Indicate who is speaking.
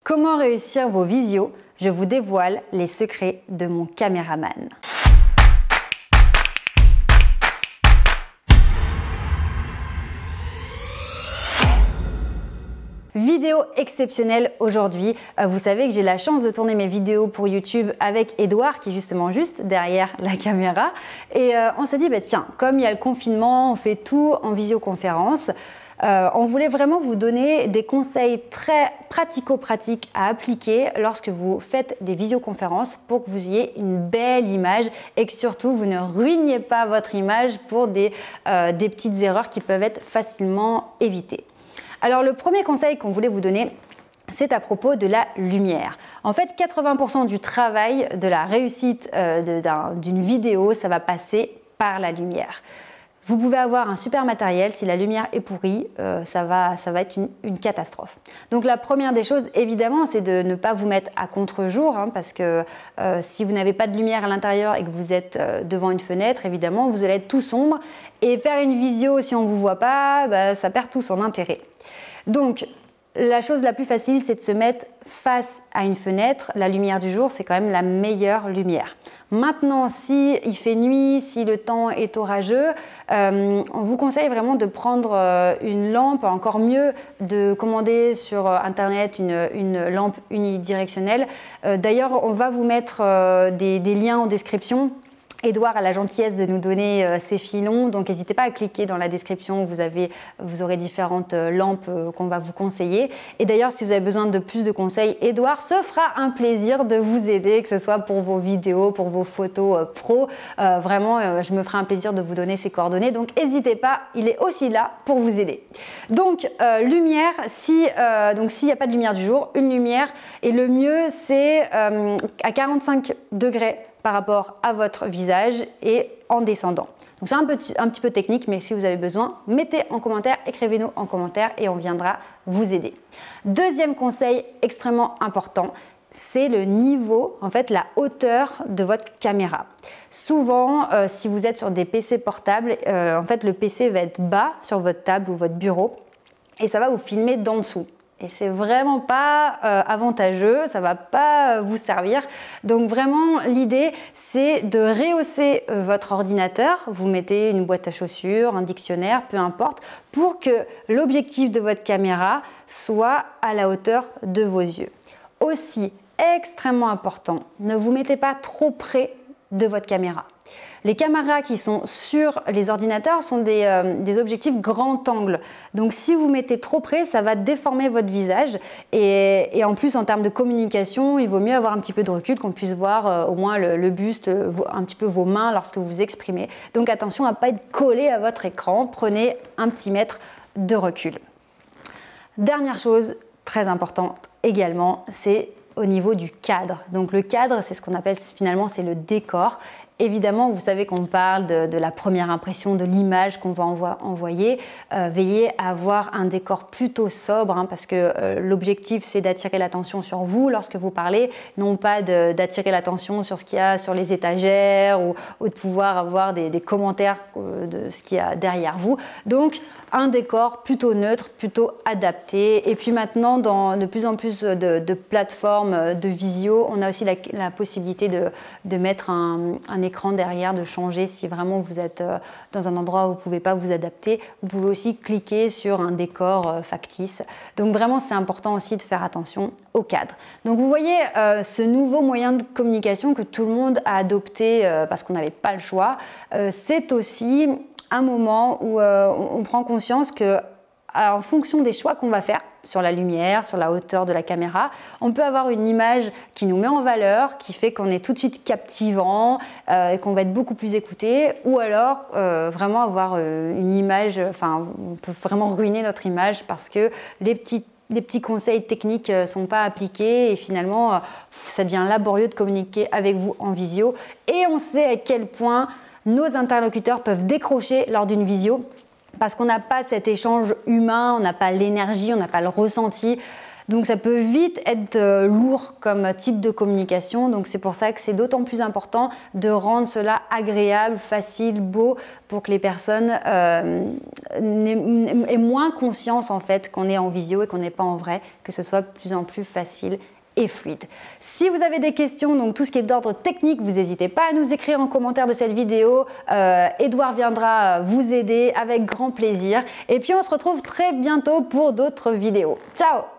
Speaker 1: Comment réussir vos visios? Je vous dévoile les secrets de mon caméraman. Vidéo exceptionnelle aujourd'hui. Vous savez que j'ai la chance de tourner mes vidéos pour YouTube avec Edouard qui est justement juste derrière la caméra. Et on s'est dit, bah, tiens, comme il y a le confinement, on fait tout en visioconférence. On voulait vraiment vous donner des conseils très pratico-pratiques à appliquer lorsque vous faites des visioconférences pour que vous ayez une belle image et que surtout vous ne ruiniez pas votre image pour des petites erreurs qui peuvent être facilement évitées. Alors le premier conseil qu'on voulait vous donner, c'est à propos de la lumière. En fait, 80% du travail de la réussite d'une vidéo, ça va passer par la lumière. Vous pouvez avoir un super matériel, si la lumière est pourrie, ça va être une catastrophe. Donc la première des choses, évidemment, c'est de ne pas vous mettre à contre-jour, parce que si vous n'avez pas de lumière à l'intérieur et que vous êtes devant une fenêtre, évidemment, vous allez être tout sombre. Et faire une visio, si on ne vous voit pas, ça perd tout son intérêt. Donc, la chose la plus facile, c'est de se mettre face à une fenêtre. La lumière du jour, c'est quand même la meilleure lumière. Maintenant, si il fait nuit, si le temps est orageux, on vous conseille vraiment de prendre une lampe, encore mieux de commander sur Internet une lampe unidirectionnelle. D'ailleurs, on va vous mettre des liens en description. Edouard a la gentillesse de nous donner ses filons, donc n'hésitez pas à cliquer dans la description, vous aurez différentes lampes qu'on va vous conseiller. Et d'ailleurs, si vous avez besoin de plus de conseils, Edouard se fera un plaisir de vous aider, que ce soit pour vos vidéos, pour vos photos pro. Vraiment, je me ferai un plaisir de vous donner ses coordonnées, donc n'hésitez pas, il est aussi là pour vous aider. Donc, lumière, s'il n'y a pas de lumière du jour, une lumière, et le mieux, c'est à 45 degrés par rapport à votre visage et en descendant. Donc c'est un petit peu technique, mais si vous avez besoin, mettez en commentaire, écrivez-nous en commentaire et on viendra vous aider. Deuxième conseil extrêmement important, c'est le niveau, en fait la hauteur de votre caméra. Souvent, si vous êtes sur des PC portables, en fait le PC va être bas sur votre table ou votre bureau et ça va vous filmer d'en dessous. Et c'est vraiment pas avantageux, ça va pas vous servir. Donc vraiment, l'idée, c'est de rehausser votre ordinateur. Vous mettez une boîte à chaussures, un dictionnaire, peu importe, pour que l'objectif de votre caméra soit à la hauteur de vos yeux. Aussi, extrêmement important, ne vous mettez pas trop près de votre caméra. Les caméras qui sont sur les ordinateurs sont des objectifs grand angle. Donc si vous mettez trop près, ça va déformer votre visage. Et en plus, en termes de communication, il vaut mieux avoir un petit peu de recul, qu'on puisse voir au moins le buste, un petit peu vos mains lorsque vous vous exprimez. Donc attention à ne pas être collé à votre écran. Prenez un petit mètre de recul. Dernière chose très importante également, c'est au niveau du cadre. Donc le cadre, c'est ce qu'on appelle finalement, c'est le décor. Évidemment, vous savez qu'on parle de la première impression, de l'image qu'on va envoyer. Veillez à avoir un décor plutôt sobre, parce que l'objectif, c'est d'attirer l'attention sur vous lorsque vous parlez, non pas d'attirer l'attention sur ce qu'il y a sur les étagères ou de pouvoir avoir des commentaires de ce qu'il y a derrière vous. Donc, un décor plutôt neutre, plutôt adapté. Et puis maintenant, dans de plus en plus de plateformes de visio, on a aussi la possibilité de mettre un écran derrière, de changer si vraiment vous êtes dans un endroit où vous ne pouvez pas vous adapter. Vous pouvez aussi cliquer sur un décor factice. Donc vraiment, c'est important aussi de faire attention au cadre. Donc vous voyez ce nouveau moyen de communication que tout le monde a adopté parce qu'on n'avait pas le choix. C'est aussi un moment où on prend conscience que, en fonction des choix qu'on va faire sur la lumière, sur la hauteur de la caméra, on peut avoir une image qui nous met en valeur, qui fait qu'on est tout de suite captivant et qu'on va être beaucoup plus écouté, ou alors vraiment avoir une image, on peut vraiment ruiner notre image parce que les petits conseils techniques ne sont pas appliqués et finalement ça devient laborieux de communiquer avec vous en visio. Et on sait à quel point nos interlocuteurs peuvent décrocher lors d'une visio parce qu'on n'a pas cet échange humain, on n'a pas l'énergie, on n'a pas le ressenti. Donc ça peut vite être lourd comme type de communication. Donc c'est pour ça que c'est d'autant plus important de rendre cela agréable, facile, beau pour que les personnes aient moins conscience en fait qu'on est en visio et qu'on n'est pas en vrai, que ce soit de plus en plus facile et fluide. Si vous avez des questions, donc tout ce qui est d'ordre technique, vous n'hésitez pas à nous écrire en commentaire de cette vidéo. Edouard viendra vous aider avec grand plaisir. Et puis on se retrouve très bientôt pour d'autres vidéos. Ciao!